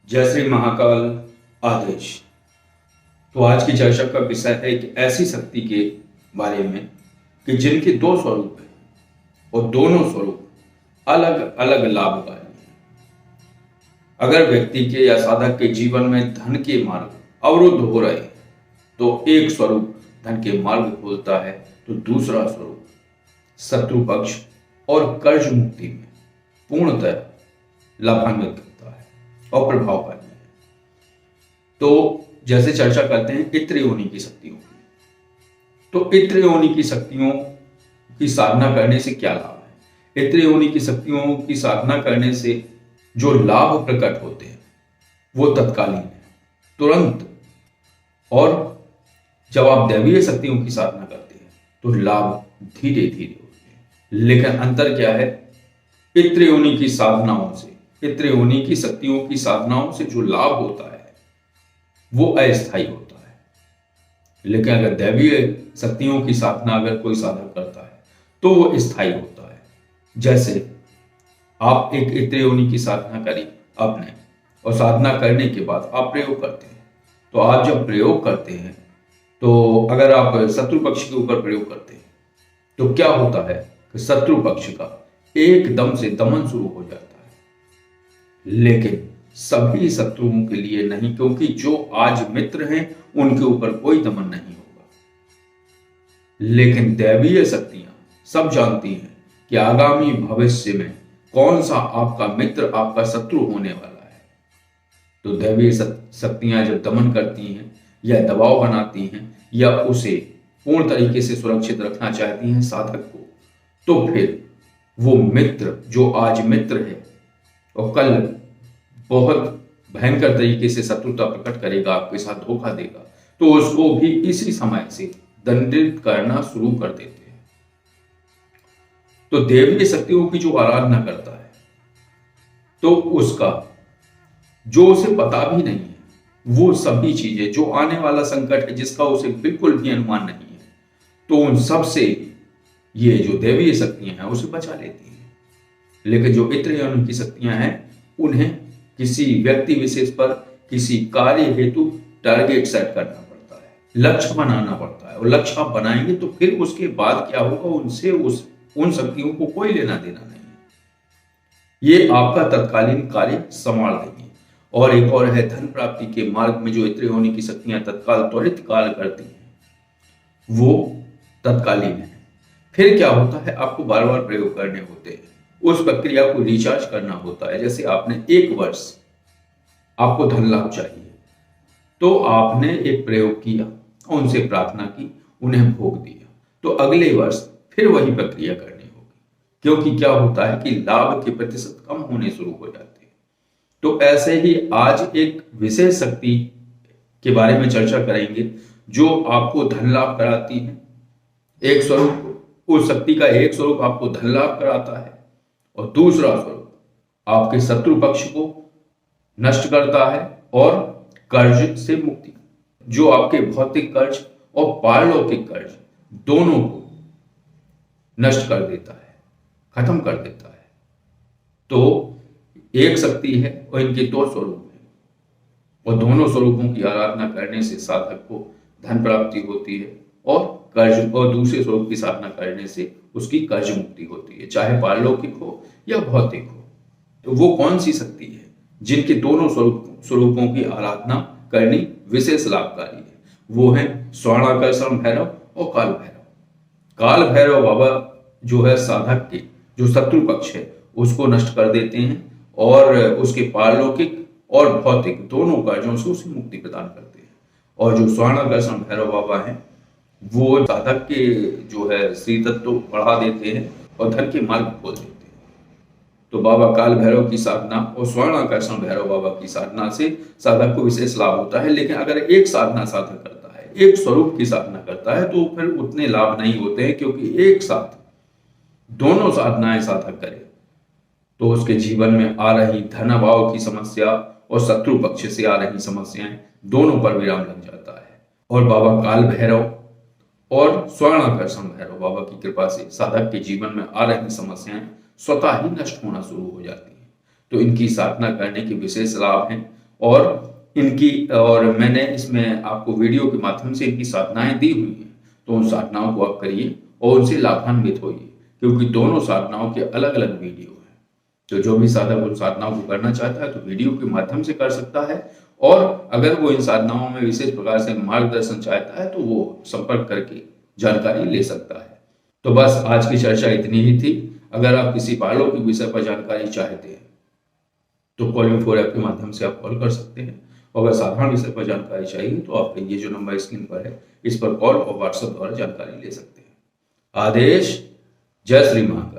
जय श्री महाकाल आदेश। तो आज की चर्चा का विषय है एक ऐसी शक्ति के बारे में कि जिनके दो स्वरूप हैं और दोनों स्वरूप अलग अलग लाभकारी हैं। अगर व्यक्ति के या साधक के जीवन में धन के मार्ग अवरुद्ध हो रहे हैं तो एक स्वरूप धन के मार्ग खोलता है, तो दूसरा स्वरूप शत्रु पक्ष और कर्ज मुक्ति में पूर्णतः लाभान्वित करता है और प्रभावकारी है। तो जैसे चर्चा करते हैं इत्र योनि की शक्तियों की, तो इत्र योनि की शक्तियों की साधना करने से क्या लाभ है? इत्र योनि की शक्तियों की साधना करने से जो लाभ प्रकट होते हैं वो तत्कालीन है, तुरंत। और जब आप दैवीय शक्तियों की साधना करते हैं तो लाभ धीरे धीरे होते हैं। लेकिन अंतर क्या है? पितृ योनि की साधनाओं से, पितृ योनि की शक्तियों की साधनाओं से जो लाभ होता है वो अस्थायी होता है। लेकिन अगर दैवीय शक्तियों की साधना अगर कोई साधक करता है तो वो स्थायी होता है। जैसे आप एक पितृ योनि की साधना करी आपने, और साधना करने के बाद आप प्रयोग करते हैं, तो आप जब प्रयोग करते हैं तो अगर आप शत्रु पक्ष के ऊपर प्रयोग करते हैं तो क्या होता है कि शत्रु पक्ष का एकदम से दमन शुरू हो जाता है। लेकिन सभी शत्रुओं के लिए नहीं, क्योंकि जो आज मित्र हैं उनके ऊपर कोई दमन नहीं होगा। लेकिन दैवीय शक्तियां सब जानती हैं कि आगामी भविष्य में कौन सा आपका मित्र आपका शत्रु होने वाला है। तो दैवीय शक्तियां जब दमन करती हैं या दबाव बनाती हैं या उसे पूर्ण तरीके से सुरक्षित रखना चाहती हैं साधक को, तो फिर वो मित्र जो आज मित्र है और कल बहुत भयंकर तरीके से शत्रुता प्रकट करेगा, आपके साथ धोखा देगा, तो उसको भी इसी समय से दंडित करना शुरू कर देते हैं। तो दैवीय शक्तियों की जो आराधना करता है तो उसका जो उसे पता भी नहीं है वो सभी चीजें, जो आने वाला संकट है जिसका उसे बिल्कुल भी अनुमान नहीं है, तो उन सब से ये जो दैवीय शक्तियां हैं उसे बचा लेती हैं। लेकिन जो इत्र योनि की शक्तियां हैं उन्हें किसी व्यक्ति विशेष पर किसी कार्य हेतु टारगेट सेट करना पड़ता है, लक्ष्य बनाना पड़ता है। और लक्ष्य आप बनाएंगे तो फिर उसके बाद क्या होगा, उनसे उन शक्तियों को कोई लेना देना नहीं है। ये आपका तत्कालीन कार्य संभाल देंगे। और एक और है धन प्राप्ति के मार्ग में जो इत्र योनि की शक्तियां तत्काल त्वरित कार्य करती हैं वो तत्कालीन है। फिर क्या होता है, आपको बार बार प्रयोग करने होते हैं, उस प्रक्रिया को रिचार्ज करना होता है। जैसे आपने एक वर्ष आपको धन लाभ चाहिए, तो आपने एक प्रयोग किया, उनसे प्रार्थना की, उन्हें भोग दिया, तो अगले वर्ष फिर वही प्रक्रिया करनी होगी। क्योंकि क्या होता है कि लाभ के प्रतिशत कम होने शुरू हो जाते हैं। तो ऐसे ही आज एक विशेष शक्ति के बारे में चर्चा करेंगे जो आपको धन लाभ कराती है। एक स्वरूप, उस शक्ति का एक स्वरूप आपको धन लाभ कराता है और दूसरा स्वरूप आपके शत्रु पक्ष को नष्ट करता है और कर्ज से मुक्ति, जो आपके भौतिक कर्ज और पारलौकिक कर्ज दोनों को नष्ट कर देता है, खत्म कर देता है। तो एक शक्ति है और इनके दो स्वरूप हैं, और दोनों स्वरूपों की आराधना करने से साधक को धन प्राप्ति होती है और कर्ज, और दूसरे स्वरूप की साधना करने से उसकी कर्ज मुक्ति होती है, चाहे पारलौकिक हो या भौतिक हो। तो वो कौन सी शक्ति है जिनके दोनों स्वरूपों की आराधना करनी विशेष लाभकारी है? वो है स्वर्णाकर्षण भैरव और काल भैरव। काल भैरव बाबा जो है साधक के जो शत्रु पक्ष है उसको नष्ट कर देते हैं और उसके पारलौकिक और भौतिक दोनों कर्जों से उसे मुक्ति प्रदान करते हैं। और जो स्वर्णाकर्षण भैरव बाबा हैं वो साधक के जो है श्री तत्व बढ़ा देते हैं और धन के मार्ग खोल देते हैं। तो बाबा काल भैरव की साधना और स्वर्णाकर्षण भैरव बाबा की साधना से साधक को विशेष लाभ होता है। लेकिन अगर एक साधना साधक करता है, एक स्वरूप की साधना करता है, तो फिर उतने लाभ नहीं होते हैं, क्योंकि एक साथ दोनों साधनाएं साधक करे तो उसके जीवन में आ रही धन अभाव की समस्या और शत्रु पक्ष से आ रही समस्याएं दोनों पर विराम लग जाता है। और बाबा काल भैरव और स्वर्णाकर्षण भैरव बाबा की कृपा से साधक के जीवन में आ रही समस्याएं स्वतः ही नष्ट होना शुरू हो जाती हैं। तो इनकी साधना करने के विशेष लाभ हैं और मैंने इसमें आपको वीडियो के माध्यम से इनकी साधनाएं दी हुई हैं, तो उन साधनाओं को आप करिए और उनसे लाभान्वित होइए, क्योंकि दोनों साधनाओं के अलग अलग वीडियो हैं। तो जो भी साधक उन साधनाओं को करना चाहता है तो वीडियो के माध्यम से कर सकता है, और अगर वो इन साधनाओं में विशेष प्रकार से मार्गदर्शन चाहता है तो वो संपर्क करके जानकारी ले सकता है। तो बस आज की चर्चा इतनी ही थी। अगर आप किसी पारलौकिक विषय पर जानकारी चाहते हैं तो कॉलिंग फॉर ऐप के माध्यम से आप कॉल कर सकते हैं, और अगर साधारण विषय पर जानकारी चाहिए तो आप ये जो नंबर स्क्रीन पर है इस पर कॉल और व्हाट्सएप द्वारा जानकारी ले सकते हैं। आदेश। जय श्री महाकाल।